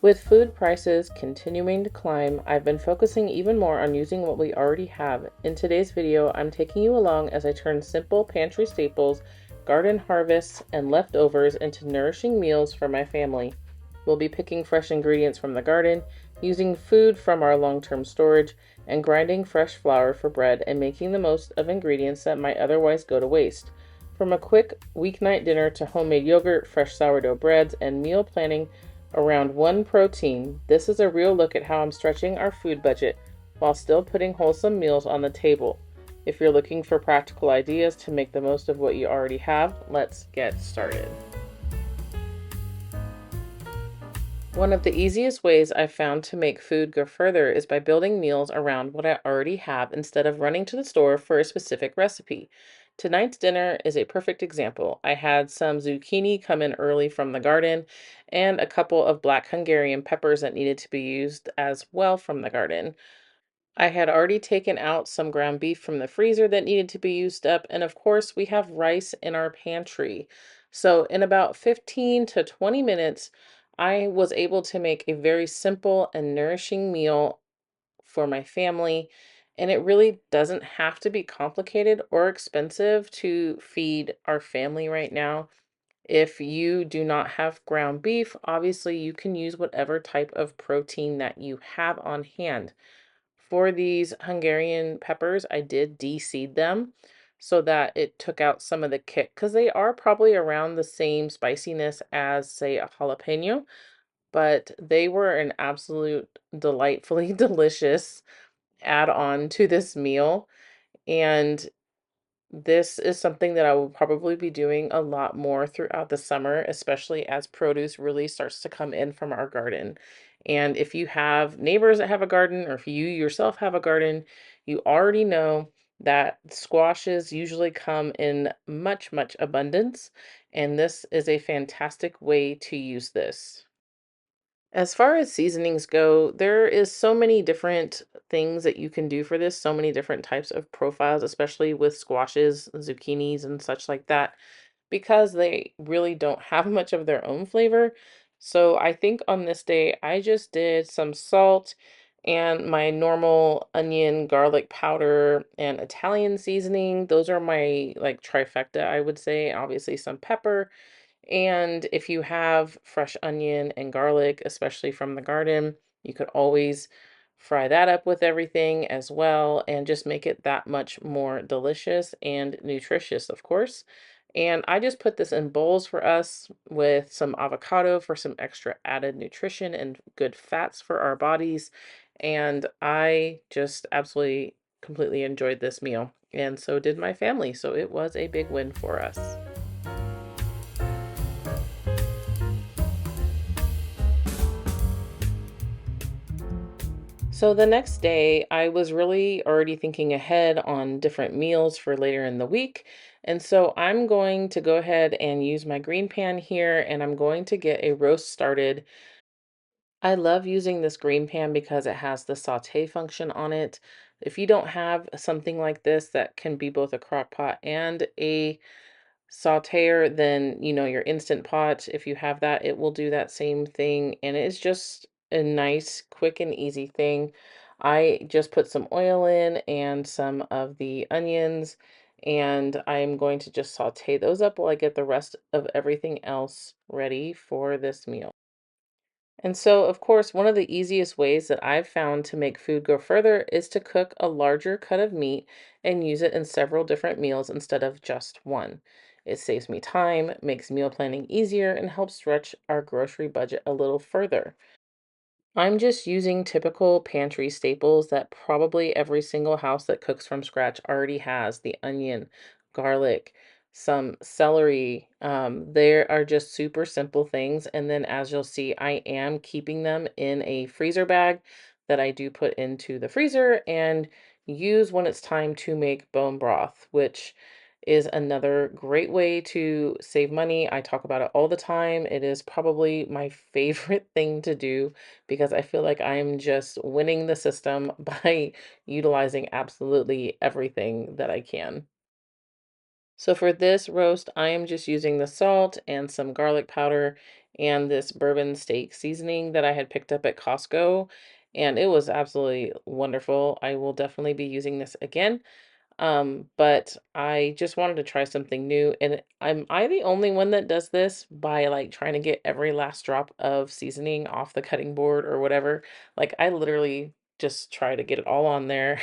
With food prices continuing to climb, I've been focusing even more on using what we already have. In today's video, I'm taking you along as I turn simple pantry staples, garden harvests, and leftovers into nourishing meals for my family. We'll be picking fresh ingredients from the garden, using food from our long-term storage, and grinding fresh flour for bread and making the most of ingredients that might otherwise go to waste. From a quick weeknight dinner to homemade yogurt, fresh sourdough breads, and meal planning around one protein, this is a real look at how I'm stretching our food budget while still putting wholesome meals on the table. If you're looking for practical ideas to make the most of what you already have, let's get started. One of the easiest ways I've found to make food go further is by building meals around what I already have instead of running to the store for a specific recipe. Tonight's dinner is a perfect example. I had some zucchini come in early from the garden and a couple of black Hungarian peppers that needed to be used as well from the garden. I had already taken out some ground beef from the freezer that needed to be used up, and of course, we have rice in our pantry. So, in about 15 to 20 minutes, I was able to make a very simple and nourishing meal for my family. And it really doesn't have to be complicated or expensive to feed our family right now. If you do not have ground beef, obviously you can use whatever type of protein that you have on hand. For these Hungarian peppers, I did de-seed them so that it took out some of the kick because they are probably around the same spiciness as, say, a jalapeno, but they were an absolute delightfully delicious add-on to this meal. And this is something that I will probably be doing a lot more throughout the summer, especially as produce really starts to come in from our garden. And if you have neighbors that have a garden, or if you yourself have a garden, you already know that squashes usually come in much, much abundance. And this is a fantastic way to use this. As far as seasonings go, there is so many different things that you can do for this, so many different types of profiles, especially with squashes, zucchinis, and such like that, because they really don't have much of their own flavor. So I think on this day, I just did some salt and my normal onion, garlic powder, and Italian seasoning. Those are my like trifecta, I would say. Obviously, some pepper and if you have fresh onion and garlic, especially from the garden, you could always fry that up with everything as well and just make it that much more delicious and nutritious, of course. And I just put this in bowls for us with some avocado for some extra added nutrition and good fats for our bodies. And I just absolutely completely enjoyed this meal. And so did my family. So it was a big win for us. So the next day, I was really already thinking ahead on different meals for later in the week. And so I'm going to go ahead and use my green pan here and I'm going to get a roast started. I love using this green pan because it has the saute function on it. If you don't have something like this that can be both a crock pot and a sauteer, then your instant pot, if you have that, it will do that same thing. And it's just a nice, quick and easy thing. I just put some oil in and some of the onions, and I'm going to just saute those up while I get the rest of everything else ready for this meal. And so, of course, one of the easiest ways that I've found to make food go further is to cook a larger cut of meat and use it in several different meals instead of just one. It saves me time, makes meal planning easier, and helps stretch our grocery budget a little further. I'm just using typical pantry staples that probably every single house that cooks from scratch already has: the onion, garlic, some celery. There are just super simple things. And then, as you'll see, I am keeping them in a freezer bag that I do put into the freezer and use when it's time to make bone broth, which is another great way to save money. I talk about it all the time. It is probably my favorite thing to do because I feel like I'm just winning the system by utilizing absolutely everything that I can. So for this roast, I am just using the salt and some garlic powder and this bourbon steak seasoning that I had picked up at Costco, and it was absolutely wonderful. I will definitely be using this again. But I just wanted to try something new, and am I the only one that does this by like trying to get every last drop of seasoning off the cutting board or whatever? Like I literally just try to get it all on there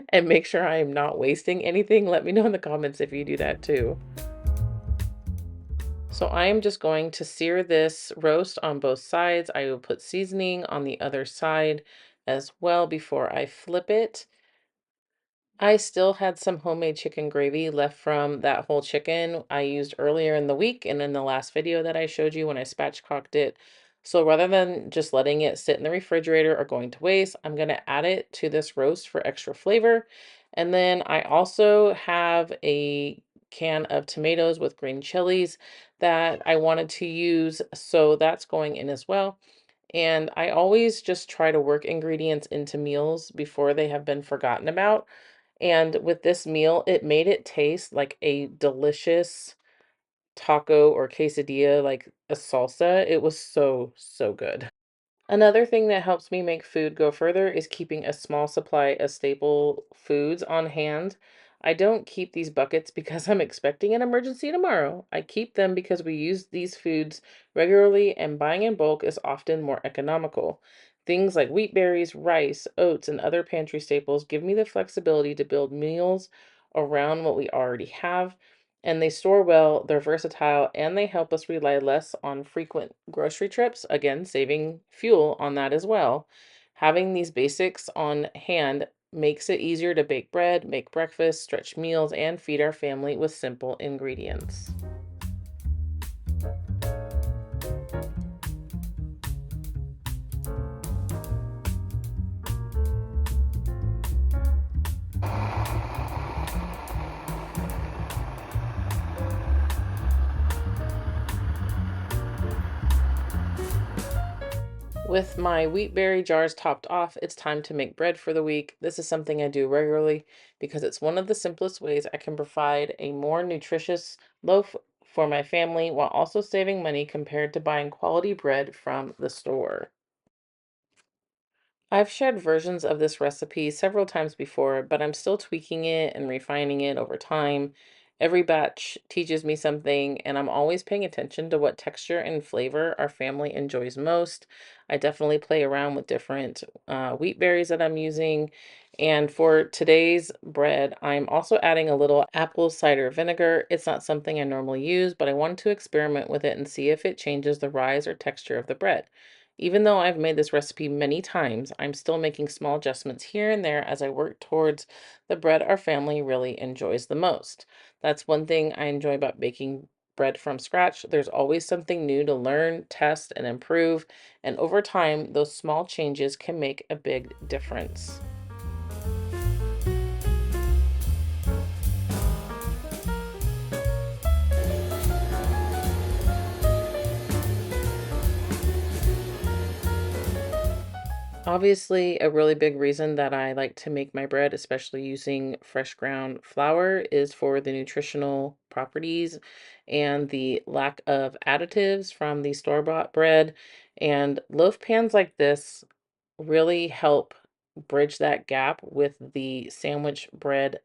and make sure I'm not wasting anything. Let me know in the comments if you do that too. So I am just going to sear this roast on both sides. I will put seasoning on the other side as well before I flip it. I still had some homemade chicken gravy left from that whole chicken I used earlier in the week and in the last video that I showed you when I spatchcocked it. So rather than just letting it sit in the refrigerator or going to waste, I'm going to add it to this roast for extra flavor. And then I also have a can of tomatoes with green chilies that I wanted to use. So that's going in as well. And I always just try to work ingredients into meals before they have been forgotten about. And with this meal, it made it taste like a delicious taco or quesadilla, like a salsa. It was so, so good. Another thing that helps me make food go further is keeping a small supply of staple foods on hand. I don't keep these buckets because I'm expecting an emergency tomorrow. I keep them because we use these foods regularly and buying in bulk is often more economical. Things like wheat berries, rice, oats, and other pantry staples give me the flexibility to build meals around what we already have, and they store well, they're versatile, and they help us rely less on frequent grocery trips, again, saving fuel on that as well. Having these basics on hand makes it easier to bake bread, make breakfast, stretch meals, and feed our family with simple ingredients. With my wheat berry jars topped off, it's time to make bread for the week. This is something I do regularly because it's one of the simplest ways I can provide a more nutritious loaf for my family while also saving money compared to buying quality bread from the store. I've shared versions of this recipe several times before, but I'm still tweaking it and refining it over time. Every batch teaches me something, and I'm always paying attention to what texture and flavor our family enjoys most. I definitely play around with different wheat berries that I'm using. And for today's bread, I'm also adding a little apple cider vinegar. It's not something I normally use, but I wanted to experiment with it and see if it changes the rise or texture of the bread. Even though I've made this recipe many times, I'm still making small adjustments here and there as I work towards the bread our family really enjoys the most. That's one thing I enjoy about baking bread from scratch. There's always something new to learn, test, and improve, and over time, those small changes can make a big difference. Obviously, a really big reason that I like to make my bread, especially using fresh ground flour, is for the nutritional properties and the lack of additives from the store-bought bread. And loaf pans like this really help bridge that gap with the sandwich bread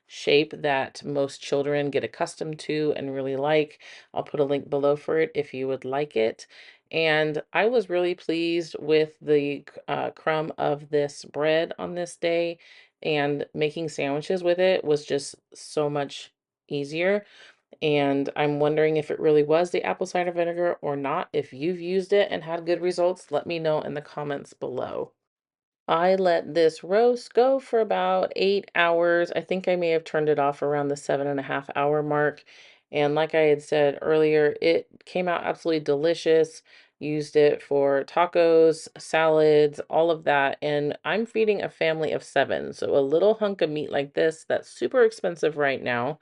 shape that most children get accustomed to and really like. I'll put a link below for it if you would like it. And I was really pleased with the crumb of this bread on this day, and making sandwiches with it was just so much easier. And I'm wondering if it really was the apple cider vinegar or not. If you've used it and had good results, let me know in the comments below. I let this roast go for about 8 hours. I think I may have turned it off around the 7.5 hour mark. And like I had said earlier, it came out absolutely delicious. Used it for tacos, salads, all of that. And I'm feeding a family of seven. So a little hunk of meat like this, that's super expensive right now.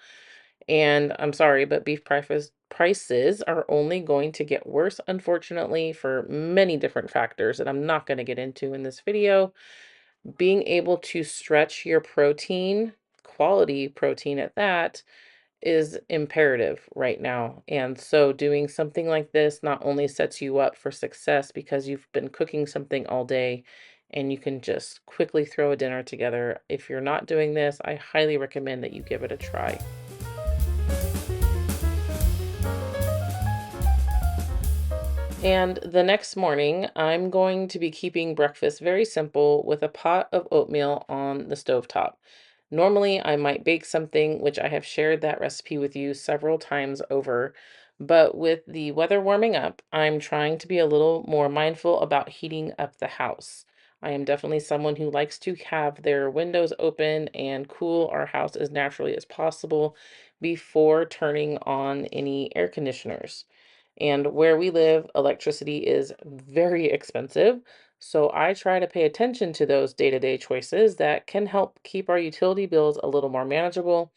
And I'm sorry, but beef prices are only going to get worse, unfortunately, for many different factors that I'm not going to get into in this video. Being able to stretch your protein, quality protein at that, is imperative right now. And so doing something like this not only sets you up for success because you've been cooking something all day and you can just quickly throw a dinner together. If you're not doing this, I highly recommend that you give it a try. And the next morning, I'm going to be keeping breakfast very simple with a pot of oatmeal on the stovetop. Normally, I might bake something, which I have shared that recipe with you several times over. But with the weather warming up, I'm trying to be a little more mindful about heating up the house. I am definitely someone who likes to have their windows open and cool our house as naturally as possible before turning on any air conditioners. And where we live, electricity is very expensive. So I try to pay attention to those day-to-day choices that can help keep our utility bills a little more manageable.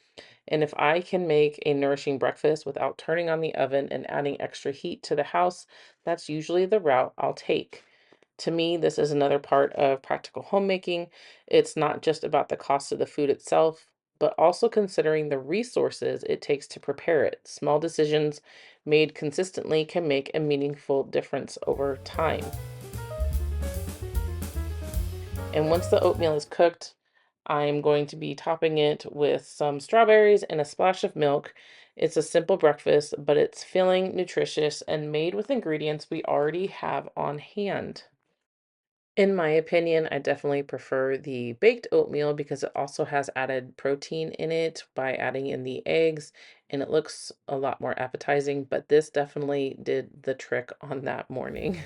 And if I can make a nourishing breakfast without turning on the oven and adding extra heat to the house, that's usually the route I'll take. To me, this is another part of practical homemaking. It's not just about the cost of the food itself, but also considering the resources it takes to prepare it. Small decisions made consistently can make a meaningful difference over time. And once the oatmeal is cooked, I'm going to be topping it with some strawberries and a splash of milk. It's a simple breakfast, but it's filling, nutritious, and made with ingredients we already have on hand. In my opinion, I definitely prefer the baked oatmeal because it also has added protein in it by adding in the eggs, and it looks a lot more appetizing, but this definitely did the trick on that morning.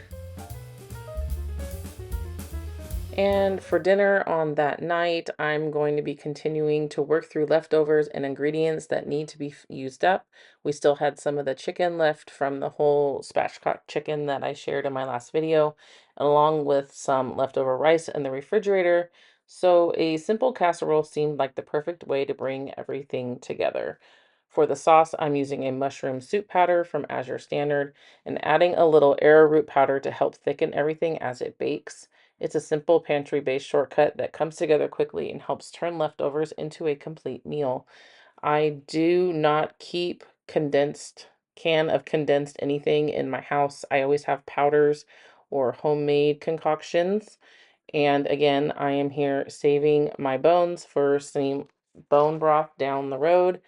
And for dinner on that night, I'm going to be continuing to work through leftovers and ingredients that need to be used up. We still had some of the chicken left from the whole spatchcock chicken that I shared in my last video, along with some leftover rice in the refrigerator. So a simple casserole seemed like the perfect way to bring everything together. For the sauce, I'm using a mushroom soup powder from Azure Standard and adding a little arrowroot powder to help thicken everything as it bakes. It's a simple pantry-based shortcut that comes together quickly and helps turn leftovers into a complete meal. I do not keep condensed can of condensed anything in my house. I always have powders or homemade concoctions. And again, I am here saving my bones for some bone broth down the road.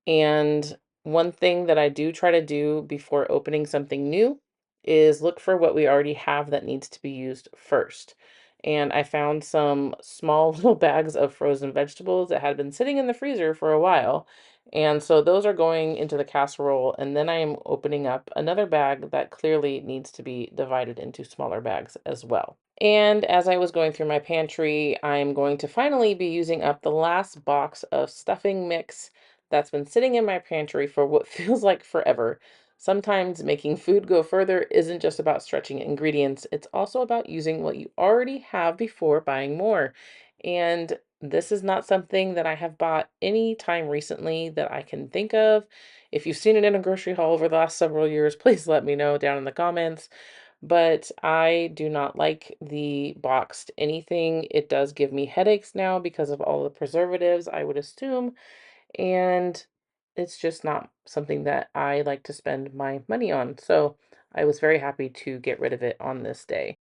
And one thing that I do try to do before opening something new is look for what we already have that needs to be used first. And I found some small little bags of frozen vegetables that had been sitting in the freezer for a while. And so those are going into the casserole. And then I am opening up another bag that clearly needs to be divided into smaller bags as well. And as I was going through my pantry, I'm going to finally be using up the last box of stuffing mix that's been sitting in my pantry for what feels like forever. Sometimes making food go further isn't just about stretching ingredients, it's also about using what you already have before buying more. And this is not something that I have bought any time recently that I can think of. If you've seen it in a grocery haul over the last several years, please let me know down in the comments. But I do not like the boxed anything. It does give me headaches now because of all the preservatives, I would assume, and it's just not something that I like to spend my money on. So I was very happy to get rid of it on this day.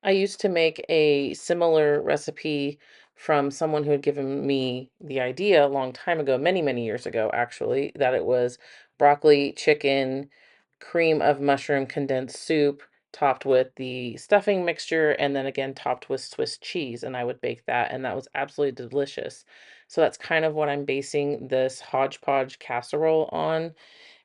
I used to make a similar recipe from someone who had given me the idea a long time ago, many, many years ago, actually, that it was broccoli, chicken, cream of mushroom condensed soup, topped with the stuffing mixture, and then again topped with Swiss cheese. And I would bake that, and that was absolutely delicious. So that's kind of what I'm basing this hodgepodge casserole on.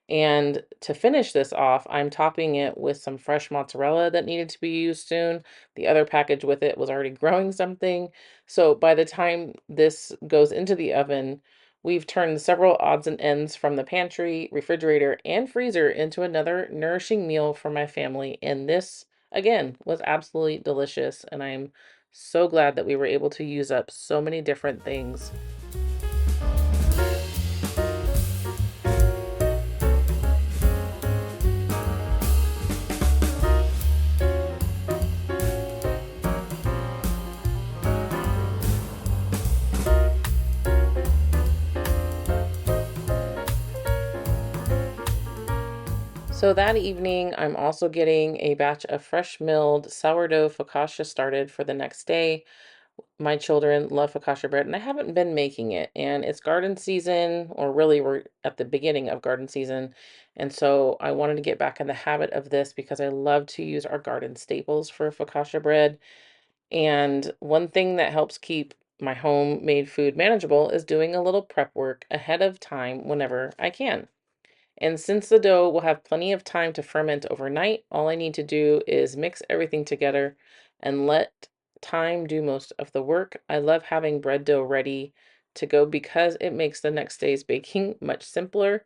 And to finish this off, I'm topping it with some fresh mozzarella that needed to be used soon. The other package with it was already growing something. So by the time this goes into the oven, we've turned several odds and ends from the pantry, refrigerator, and freezer into another nourishing meal for my family. And this, again, was absolutely delicious. And I'm so glad that we were able to use up so many different things. So that evening, I'm also getting a batch of fresh milled sourdough focaccia started for the next day. My children love focaccia bread, and I haven't been making it. And it's garden season, or really, we're at the beginning of garden season. And so I wanted to get back in the habit of this because I love to use our garden staples for focaccia bread. And one thing that helps keep my homemade food manageable is doing a little prep work ahead of time whenever I can. And since the dough will have plenty of time to ferment overnight, all I need to do is mix everything together and let time do most of the work. I love having bread dough ready to go because it makes the next day's baking much simpler.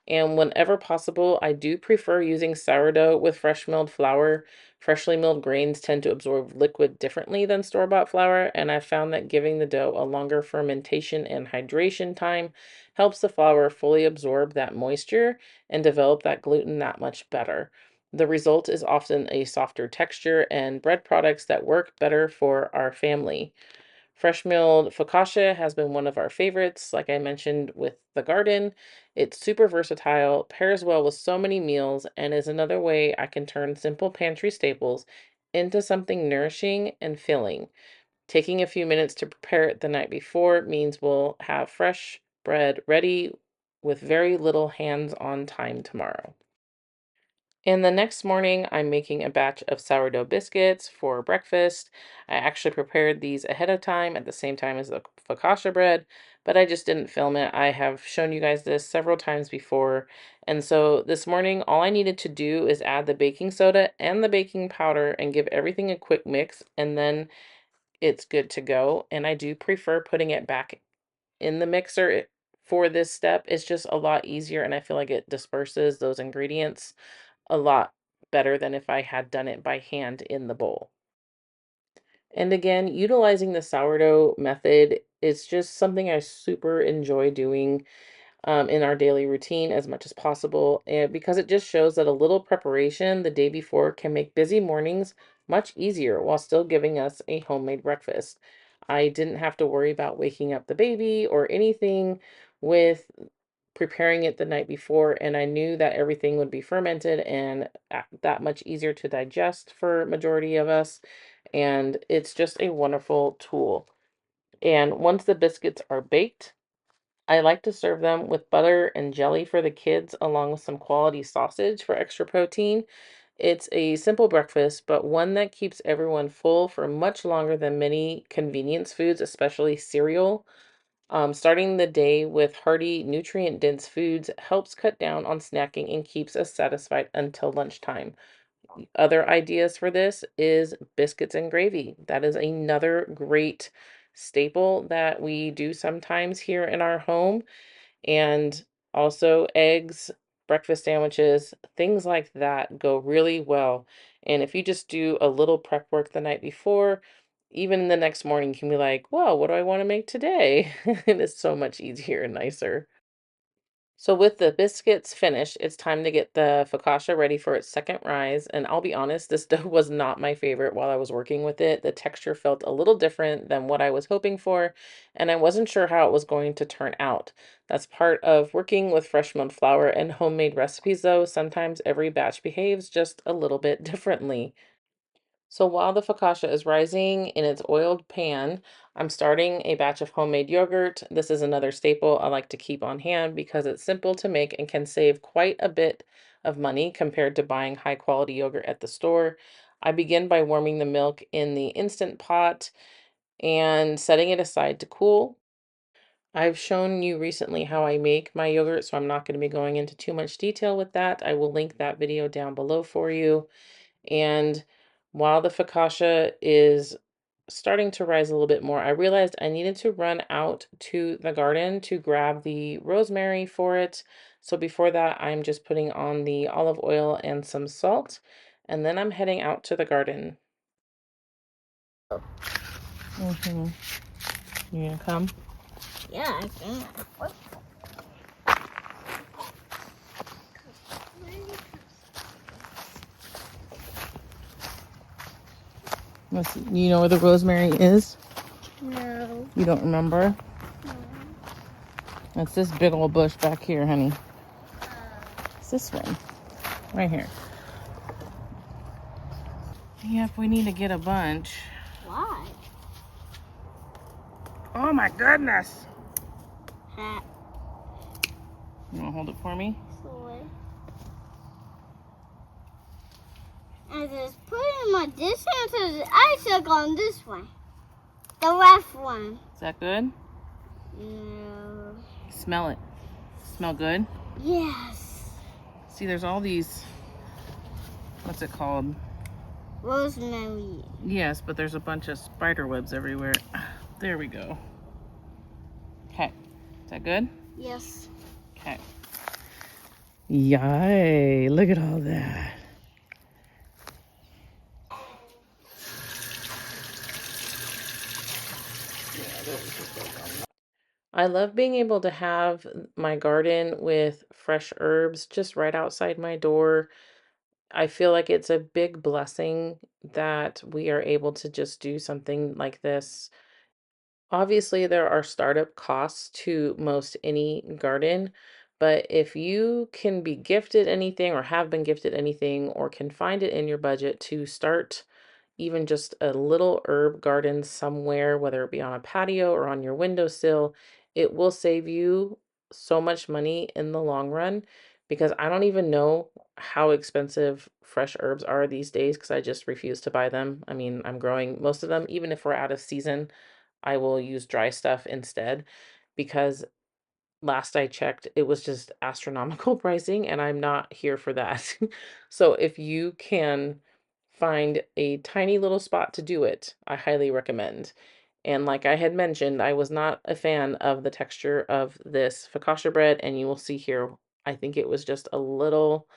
And whenever possible, I do prefer using sourdough with fresh milled flour. Freshly milled grains tend to absorb liquid differently than store-bought flour, and I've found that giving the dough a longer fermentation and hydration time helps the flour fully absorb that moisture and develop that gluten that much better. The result is often a softer texture and bread products that work better for our family. Fresh milled focaccia has been one of our favorites, like I mentioned with the garden. It's super versatile, pairs well with so many meals, and is another way I can turn simple pantry staples into something nourishing and filling. Taking a few minutes to prepare it the night before means we'll have fresh bread ready with very little hands on time tomorrow. And the next morning, I'm making a batch of sourdough biscuits for breakfast. I actually prepared these ahead of time at the same time as the focaccia bread, but I just didn't film it. I have shown you guys this several times before. And so this morning, all I needed to do is add the baking soda and the baking powder and give everything a quick mix, and then it's good to go. And I do prefer putting it back in the mixer for this step. It's just a lot easier, and I feel like it disperses those ingredients a lot better than if I had done it by hand in the bowl. And again, utilizing the sourdough method is just something I super enjoy doing in our daily routine as much as possible. And because it just shows that a little preparation the day before can make busy mornings much easier while still giving us a homemade breakfast. I didn't have to worry about waking up the baby or anything with preparing it the night before, and I knew that everything would be fermented and that much easier to digest for majority of us, and it's just a wonderful tool. And once the biscuits are baked, I like to serve them with butter and jelly for the kids, along with some quality sausage for extra protein. It's a simple breakfast, but one that keeps everyone full for much longer than many convenience foods, especially cereal. Starting the day with hearty, nutrient-dense foods helps cut down on snacking and keeps us satisfied until lunchtime. Other ideas for this is biscuits and gravy. That is another great staple that we do sometimes here in our home, and also eggs, breakfast sandwiches, things like that go really well. And if you just do a little prep work the night before, even the next morning, you can be like, "Well, what do I want to make today?" And it's so much easier and nicer. So with the biscuits finished, it's time to get the focaccia ready for its second rise. And I'll be honest, this dough was not my favorite while I was working with it. The texture felt a little different than what I was hoping for, and I wasn't sure how it was going to turn out. That's part of working with fresh milled flour and homemade recipes, though. Sometimes every batch behaves just a little bit differently. So while the focaccia is rising in its oiled pan, I'm starting a batch of homemade yogurt. This is another staple I like to keep on hand because it's simple to make and can save quite a bit of money compared to buying high quality yogurt at the store. I begin by warming the milk in the instant pot and setting it aside to cool. I've shown you recently how I make my yogurt, so I'm not going to be going into too much detail with that. I will link that video down below for you. And while the focaccia is starting to rise a little bit more, I realized I needed to run out to the garden to grab the rosemary for it. So before that, I'm just putting on the olive oil and some salt, and then I'm heading out to the garden. Mm-hmm. You gonna come? Yeah, I can. You know where the rosemary is? No. You don't remember? No. It's this big old bush back here, honey. It's this one. Right here. Yep, we need to get a bunch. Why? Oh my goodness. Hat. You want to hold it for me? Soy. And just putting my dish into the icicle on this one. The left one. Is that good? No. Smell it. Smell good? Yes. See, there's all these, what's it called? Rosemary. Yes, but there's a bunch of spider webs everywhere. There we go. Okay. Is that good? Yes. Okay. Yay, look at all that. I love being able to have my garden with fresh herbs just right outside my door. I feel like it's a big blessing that we are able to just do something like this. Obviously, there are startup costs to most any garden, but if you can be gifted anything or have been gifted anything or can find it in your budget to start even just a little herb garden somewhere, whether it be on a patio or on your windowsill, it will save you so much money in the long run because I don't even know how expensive fresh herbs are these days because I just refuse to buy them. I mean, I'm growing most of them, even if we're out of season, I will use dry stuff instead because last I checked, it was just astronomical pricing, and I'm not here for that. So if you can find a tiny little spot to do it, I highly recommend. And like I had mentioned, I was not a fan of the texture of this focaccia bread, and you will see here, I think it was just a little,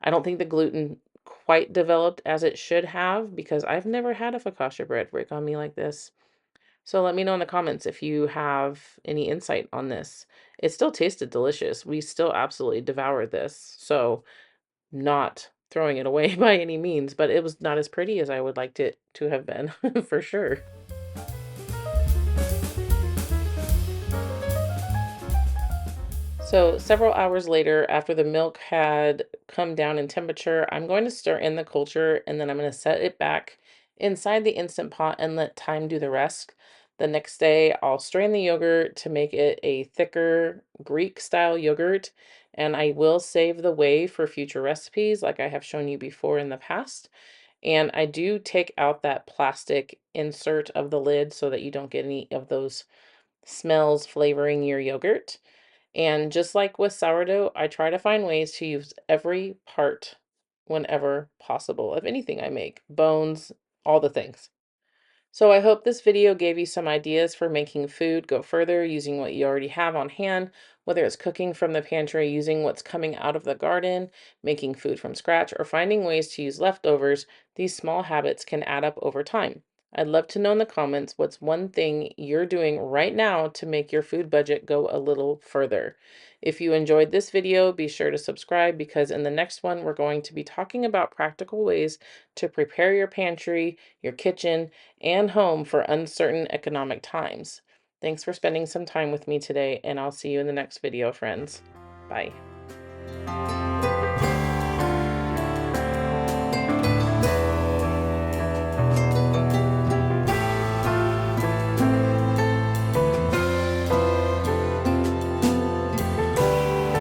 I don't think the gluten quite developed as it should have because I've never had a focaccia bread break on me like this. So let me know in the comments if you have any insight on this. It still tasted delicious. We still absolutely devoured this. So not throwing it away by any means, but it was not as pretty as I would like it to have been for sure. So several hours later, after the milk had come down in temperature, I'm going to stir in the culture and then I'm going to set it back inside the Instant Pot and let time do the rest. The next day, I'll strain the yogurt to make it a thicker Greek style yogurt, and I will save the whey for future recipes like I have shown you before in the past. And I do take out that plastic insert of the lid so that you don't get any of those smells flavoring your yogurt. And just like with sourdough, I try to find ways to use every part whenever possible of anything I make, bones, all the things. So I hope this video gave you some ideas for making food go further using what you already have on hand, whether it's cooking from the pantry, using what's coming out of the garden, making food from scratch, or finding ways to use leftovers. These small habits can add up over time. I'd love to know in the comments what's one thing you're doing right now to make your food budget go a little further. If you enjoyed this video, be sure to subscribe because in the next one, we're going to be talking about practical ways to prepare your pantry, your kitchen, and home for uncertain economic times. Thanks for spending some time with me today, and I'll see you in the next video, friends. Bye.